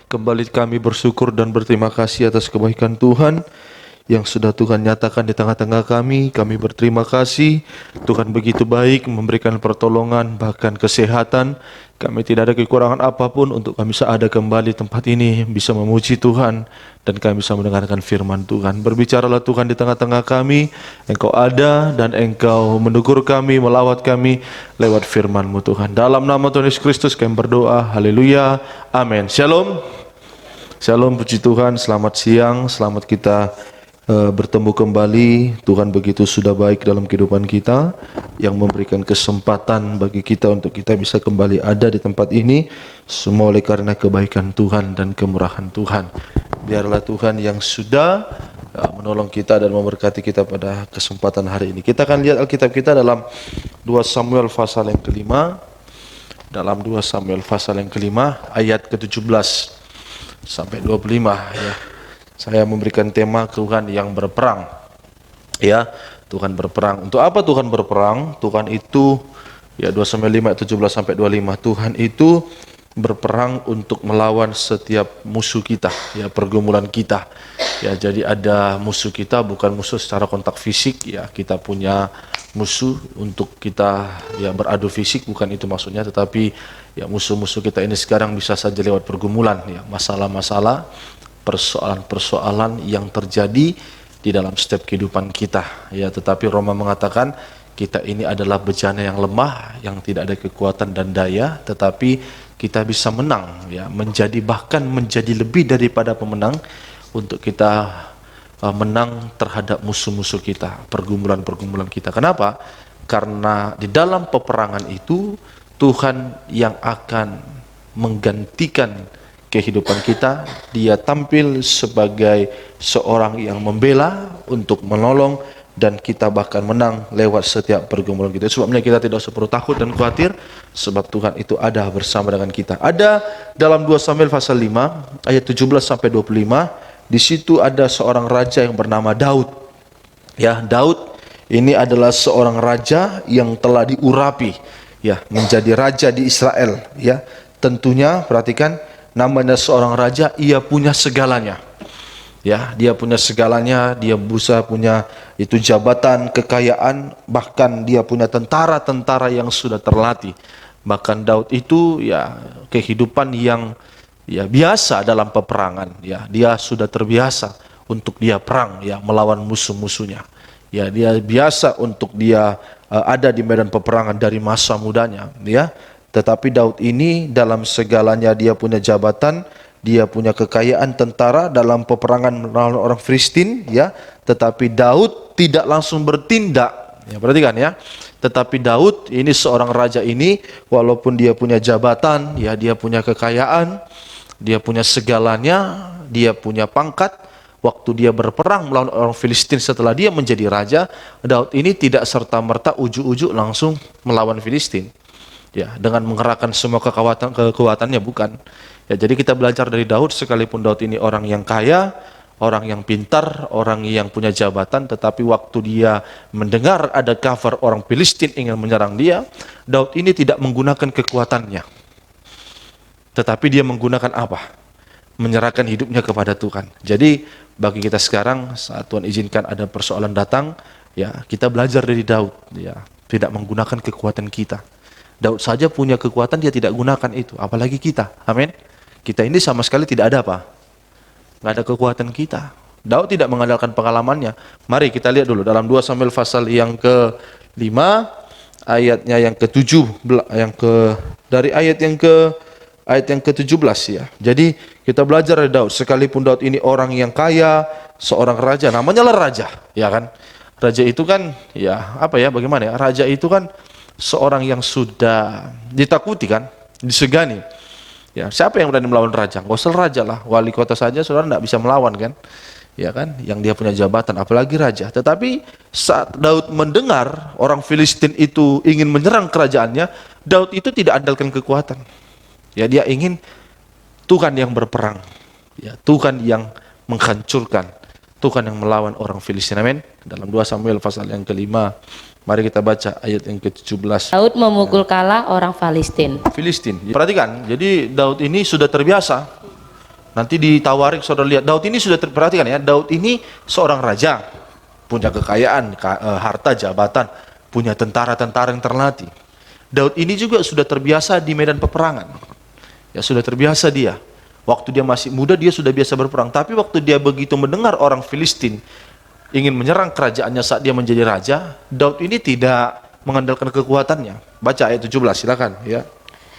Kembali kami bersyukur dan berterima kasih atas kebaikan Tuhan yang sudah Tuhan nyatakan di tengah-tengah kami. Kami berterima kasih, Tuhan begitu baik memberikan pertolongan, bahkan kesehatan. Kami tidak ada kekurangan apapun untuk kami bisa ada kembali di tempat ini, bisa memuji Tuhan, dan kami bisa mendengarkan firman Tuhan. Berbicaralah Tuhan di tengah-tengah kami, Engkau ada dan Engkau menegur kami, melawat kami lewat firman-Mu Tuhan. Dalam nama Tuhan Yesus Kristus kami berdoa, haleluya, amin. Shalom. Shalom, puji Tuhan, selamat siang, selamat kita bertemu kembali. Tuhan begitu sudah baik dalam kehidupan kita, yang memberikan kesempatan bagi kita untuk kita bisa kembali ada di tempat ini, semua oleh karena kebaikan Tuhan dan kemurahan Tuhan. Biarlah Tuhan yang sudah menolong kita dan memberkati kita pada kesempatan hari ini. Kita akan lihat Alkitab kita dalam 2 Samuel pasal yang kelima, dalam 2 Samuel pasal yang kelima, ayat ke-17 sampai 25 ya. Saya memberikan tema Tuhan yang berperang. Ya, Tuhan berperang. Untuk apa Tuhan berperang? Tuhan itu ya 2 Samuel 5 ayat 17 sampai 25. Tuhan itu berperang untuk melawan setiap musuh kita, ya, pergumulan kita. Ya, jadi ada musuh kita, bukan musuh secara kontak fisik, ya. Kita punya musuh untuk kita ya beradu fisik, bukan itu maksudnya, tetapi ya musuh-musuh kita ini sekarang bisa saja lewat pergumulan, ya, masalah-masalah, persoalan-persoalan yang terjadi di dalam setiap kehidupan kita, ya. Tetapi Roma mengatakan kita ini adalah bejana yang lemah, yang tidak ada kekuatan dan daya, tetapi kita bisa menang, ya, bahkan menjadi lebih daripada pemenang, untuk kita menang terhadap musuh-musuh kita, pergumulan-pergumulan kita. Kenapa? Karena di dalam peperangan itu Tuhan yang akan menggantikan kehidupan kita. Dia tampil sebagai seorang yang membela, untuk menolong, dan kita bahkan menang lewat setiap pergumulan kita. Sebabnya kita tidak usah perlu takut dan khawatir, sebab Tuhan itu ada bersama dengan kita. Ada dalam 2 Samuel pasal 5 ayat 17 sampai 25. Di situ ada seorang raja yang bernama Daud. Ya, Daud ini adalah seorang raja yang telah diurapi, ya, menjadi raja di Israel, ya. Tentunya perhatikan, namanya seorang raja, ia punya segalanya. Ya, dia punya segalanya, dia bisa punya itu jabatan, kekayaan, bahkan dia punya tentara-tentara yang sudah terlatih. Bahkan Daud itu ya kehidupan yang ya biasa dalam peperangan, ya. Dia sudah terbiasa untuk dia perang, ya, melawan musuh-musuhnya. Ya, dia biasa untuk dia ada di medan peperangan dari masa mudanya, ya. Tetapi Daud ini dalam segalanya, dia punya jabatan, dia punya kekayaan tentara dalam peperangan melawan orang Filistin, ya. Tetapi Daud tidak langsung bertindak, ya, perhatikan, ya. Tetapi Daud ini, seorang raja ini, walaupun dia punya jabatan, ya, dia punya kekayaan, dia punya segalanya, dia punya pangkat, waktu dia berperang melawan orang Filistin setelah dia menjadi raja, Daud ini tidak serta-merta ujuk-ujuk langsung melawan Filistin, ya, dengan mengerahkan semua kekuatannya, bukan. Ya, jadi kita belajar dari Daud, sekalipun Daud ini orang yang kaya, orang yang pintar, orang yang punya jabatan, tetapi waktu dia mendengar ada kabar orang Filistin ingin menyerang dia, Daud ini tidak menggunakan kekuatannya, tetapi dia menggunakan apa? Menyerahkan hidupnya kepada Tuhan. Jadi bagi kita sekarang, saat Tuhan izinkan ada persoalan datang, ya, kita belajar dari Daud, ya, tidak menggunakan kekuatan kita. Daud saja punya kekuatan, dia tidak gunakan itu, apalagi kita. Amin. Kita ini sama sekali tidak ada apa? Nggak ada kekuatan kita. Daud tidak mengandalkan pengalamannya. Mari kita lihat dulu dalam 2 Samuel pasal yang ke-5 ayatnya yang ke-7, dari ayat yang ke-17, ya. Jadi kita belajar dari Daud, sekalipun Daud ini orang yang kaya, seorang raja, namanya lah raja, ya kan. Raja itu kan ya apa ya, bagaimana ya? Raja itu kan seorang yang sudah ditakuti, kan, disegani. Ya, siapa yang berani melawan raja? Nggak usah raja lah, wali kota saja saudara tidak bisa melawan, kan. ya kan, yang dia punya jabatan, apalagi raja. Tetapi saat Daud mendengar orang Filistin itu ingin menyerang kerajaannya, Daud itu tidak andalkan kekuatan. Ya, dia ingin Tuhan yang berperang, ya, Tuhan yang menghancurkan, Tuhan yang melawan orang Filistin. Amin. Dalam 2 Samuel pasal yang kelima, mari kita baca ayat yang ke-17. Daud memukul kalah orang Filistin. Perhatikan, jadi Daud ini sudah terbiasa. Nanti di Tawarik saudara lihat, Daud ini sudah perhatikan ya, Daud ini seorang raja, punya kekayaan, harta, jabatan, punya tentara-tentara yang terlatih. Daud ini juga sudah terbiasa di medan peperangan. Ya, sudah terbiasa dia. Waktu dia masih muda dia sudah biasa berperang. Tapi waktu dia begitu mendengar orang Filistin ingin menyerang kerajaannya saat dia menjadi raja, Daud ini tidak mengandalkan kekuatannya. Baca ayat 17, silakan ya.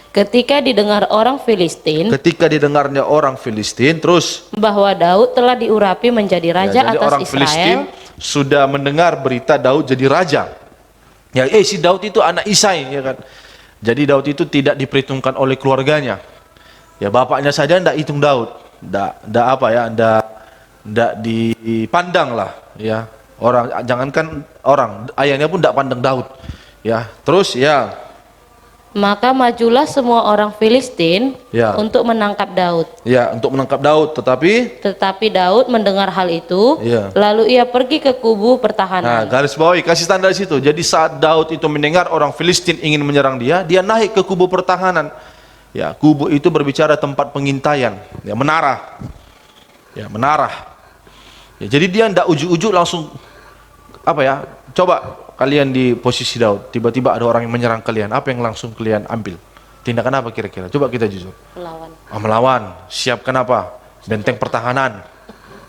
Ketika didengar orang Filistin Ketika didengarnya orang Filistin, terus bahwa Daud telah diurapi menjadi raja jadi atas orang Israel, Filistin sudah mendengar berita Daud jadi raja. Ya, si Daud itu anak Isai, ya kan. Jadi Daud itu tidak diperhitungkan oleh keluarganya. Ya, bapaknya saja ndak hitung Daud, ndak apa ya, ndak dipandang lah, ya. Orang, jangankan orang, ayahnya pun ndak pandang Daud. Ya, terus ya. maka majulah semua orang Filistin Ya. untuk menangkap Daud. Ya, untuk menangkap Daud, Tetapi Daud mendengar hal itu, Ya. lalu ia pergi ke kubu nah, pertahanan. garis bawahi, kasih tanda di situ. Jadi saat Daud itu mendengar orang Filistin ingin menyerang dia, dia naik ke kubu pertahanan. Ya, kubu itu berbicara tempat pengintaian, ya, menara. Ya, menara. Ya, jadi dia ndak ujuk-ujuk langsung apa ya? Coba kalian di posisi Daud, tiba-tiba ada orang yang menyerang kalian, apa yang langsung kalian ambil? Tindakan apa kira-kira? Coba kita jujur. Melawan. Melawan. Siapkan apa? Benteng pertahanan.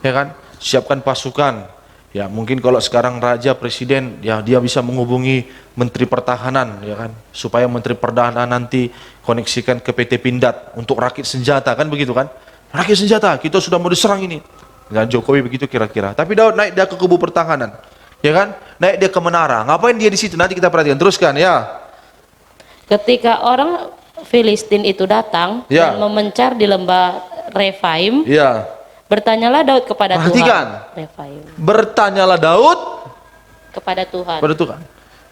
Ya kan? Siapkan pasukan. Ya, mungkin kalau sekarang raja, presiden, ya dia bisa menghubungi menteri pertahanan, ya kan? Supaya menteri pertahanan nanti koneksikan ke PT Pindad untuk rakit senjata, kan begitu kan? Rakit senjata, kita sudah mau diserang ini. Dan Jokowi begitu kira-kira. Tapi Daud naik dia ke kubu pertahanan. Ya kan? Naik dia ke menara. Ngapain dia di situ? Nanti kita perhatikan. Teruskan ya. Ketika orang Filistin itu datang Ya. dan memencar di lembah Refaim, Ya. bertanyalah Daud kepada Perhatikan. Tuhan. Refaim. Bertanyalah Daud Kepada Tuhan. pada Tuhan.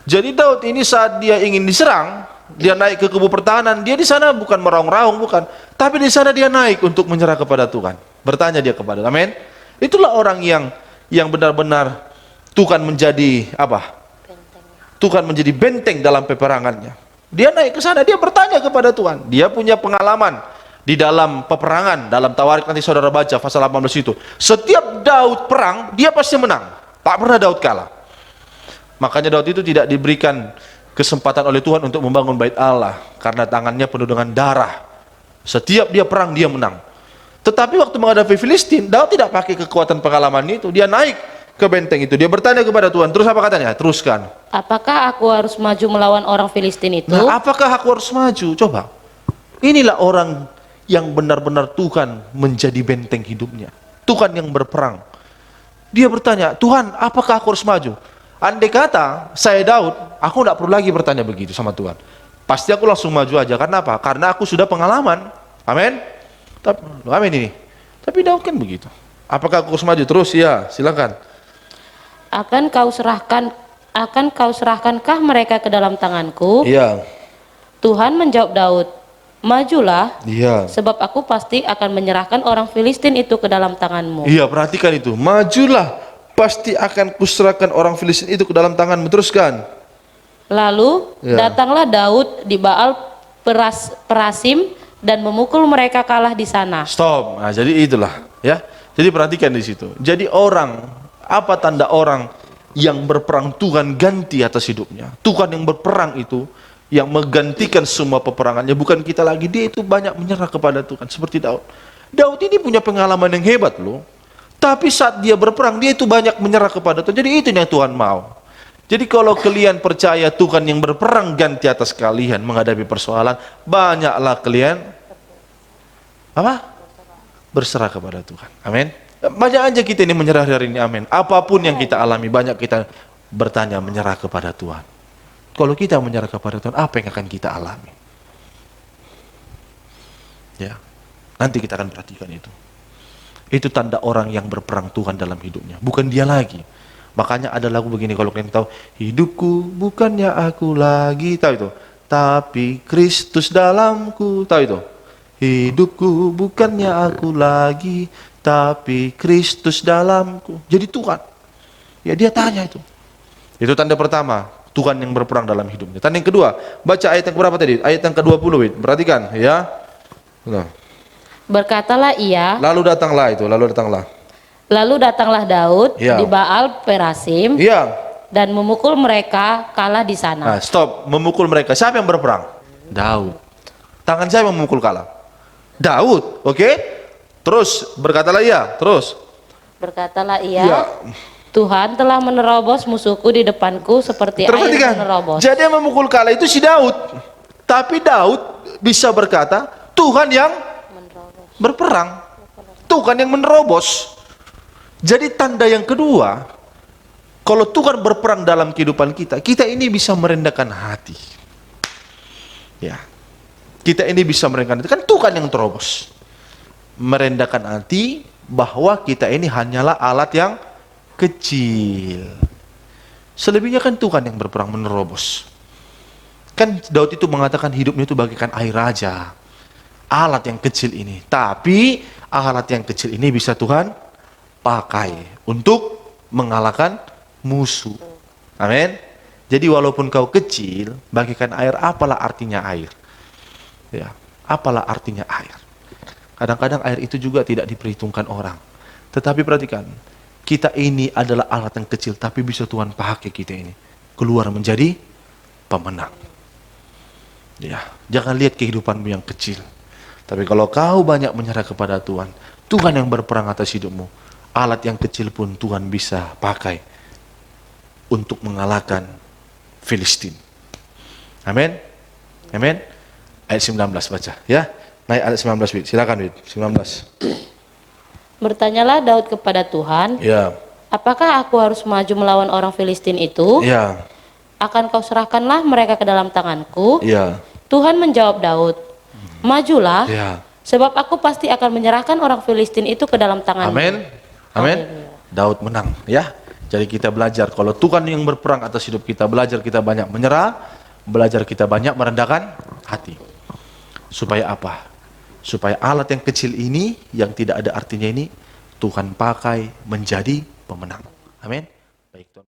Jadi Daud ini saat dia ingin diserang, dia naik ke kubu pertahanan, dia di sana bukan meraung-raung, bukan, tapi di sana dia naik untuk menyerah kepada Tuhan. Bertanya dia kepada, amin. Itulah orang yang benar-benar Tuhan menjadi apa? Tuhan menjadi benteng dalam peperangannya. Dia naik ke sana, dia bertanya kepada Tuhan. Dia punya pengalaman di dalam peperangan, dalam Tawarik nanti saudara baca pasal 18 itu. Setiap Daud perang, dia pasti menang. Tak pernah Daud kalah. Makanya Daud itu tidak diberikan kesempatan oleh Tuhan untuk membangun bait Allah karena tangannya penuh dengan darah. Setiap dia perang dia menang. Tetapi waktu menghadapi Filistin, Daud tidak pakai kekuatan pengalaman itu. Dia naik ke benteng itu. Dia bertanya kepada Tuhan. Terus apa katanya? Teruskan. Apakah aku harus maju melawan orang Filistin itu? Nah, apakah aku harus maju? Coba. Inilah orang yang benar-benar Tuhan menjadi benteng hidupnya. Tuhan yang berperang. Dia bertanya, Tuhan, apakah aku harus maju? Andai kata saya Daud, aku tidak perlu lagi bertanya begitu sama Tuhan. Pasti aku langsung maju aja. Karena apa? Karena aku sudah pengalaman. Amin. Amin ini. Tapi Daud kan begitu. Apakah aku harus maju? Terus ya, silakan. Akan kau serahkankah mereka ke dalam tanganku? Iya. Tuhan menjawab Daud, majulah, Iya. sebab aku pasti akan menyerahkan orang Filistin itu ke dalam tanganmu. Iya, perhatikan itu. Majulah, pasti akan kuserahkan orang Filistin itu ke dalam tanganmu. Teruskan. Lalu Ya. datanglah Daud di Baal Perasim dan memukul mereka kalah di sana. Stop. Nah, jadi itulah, ya. Jadi perhatikan di situ. Jadi apa tanda orang yang berperang Tuhan ganti atas hidupnya? Tuhan yang berperang itu yang menggantikan semua peperangannya, bukan kita lagi. Dia itu banyak menyerah kepada Tuhan seperti Daud. Daud ini punya pengalaman yang hebat loh. Tapi saat dia berperang, dia itu banyak menyerah kepada Tuhan. Jadi itu yang Tuhan mau. Jadi kalau kalian percaya Tuhan yang berperang ganti atas kalian menghadapi persoalan, banyaklah kalian berserah kepada Tuhan. Amin. Banyak aja kita ini menyerah hari ini. Amin. Apapun yang kita alami, banyak kita bertanya menyerah kepada Tuhan. Kalau kita menyerah kepada Tuhan, apa yang akan kita alami? Ya, nanti kita akan perhatikan itu. Itu tanda orang yang berperang Tuhan dalam hidupnya, bukan dia lagi. Makanya ada lagu begini, kalau kalian tahu, hidupku bukannya aku lagi, tahu itu, tapi Kristus dalamku, tahu itu. Hidupku bukannya aku lagi, tapi Kristus dalamku. Jadi Tuhan, ya dia tanya itu. Itu tanda pertama, Tuhan yang berperang dalam hidupnya. Tanda yang kedua, baca ayat yang berapa tadi? Ayat yang ke-20, Wid. Perhatikan, ya. Nah. Berkatalah ia, Lalu datanglah itu, lalu datanglah. lalu datanglah Daud Ya. di Baal Perasim Iya. dan memukul mereka kalah di sana. Nah, stop, memukul mereka. Siapa yang berperang? Daud. Tangan siapa yang memukul kalah? Daud, oke? Terus berkatalah ia, terus. Berkatalah ia, Ya. Tuhan telah menerobos musuhku di depanku seperti air Terperhatikan. menerobos. Jadi yang memukul kalah itu si Daud. Tapi Daud bisa berkata, Tuhan yang berperang. Tuhan yang menerobos. Jadi tanda yang kedua, kalau Tuhan berperang dalam kehidupan kita, kita ini bisa merendahkan hati. Ya. Kita ini bisa merendahkan hati. Kan Tuhan yang terobos. Merendahkan hati bahwa kita ini hanyalah alat yang kecil. Selebihnya kan Tuhan yang berperang menerobos. Kan Daud itu mengatakan hidupnya itu bagaikan air raja. Alat yang kecil ini. Tapi alat yang kecil ini bisa Tuhan pakai untuk mengalahkan musuh. Amin. Jadi walaupun kau kecil, bagikan air, apalah artinya air? Ya, apalah artinya air? Kadang-kadang air itu juga tidak diperhitungkan orang. Tetapi perhatikan, kita ini adalah alat yang kecil, tapi bisa Tuhan pakai kita ini keluar menjadi pemenang. Ya, jangan lihat kehidupanmu yang kecil. Tapi kalau kau banyak menyerah kepada Tuhan, Tuhan yang berperang atas hidupmu, alat yang kecil pun Tuhan bisa pakai untuk mengalahkan Filistin. Amin. Amin. Ayat 19 baca, ya. Naik ayat 19, Wid. Silakan, Wid. 19. Bertanyalah Daud kepada Tuhan, Ya. apakah aku harus maju melawan orang Filistin itu? Ya. Akan kau serahkanlah mereka ke dalam tanganku? Ya. Tuhan menjawab Daud, majulah, Ya. sebab aku pasti akan menyerahkan orang Filistin itu ke dalam tanganmu. Amin. Amin. Haleluya. Daud menang, ya. Jadi kita belajar kalau Tuhan yang berperang atas hidup kita, belajar kita banyak menyerah, belajar kita banyak merendahkan hati. Supaya apa? Supaya alat yang kecil ini, yang tidak ada artinya ini, Tuhan pakai menjadi pemenang. Amin. Baik, Tuhan.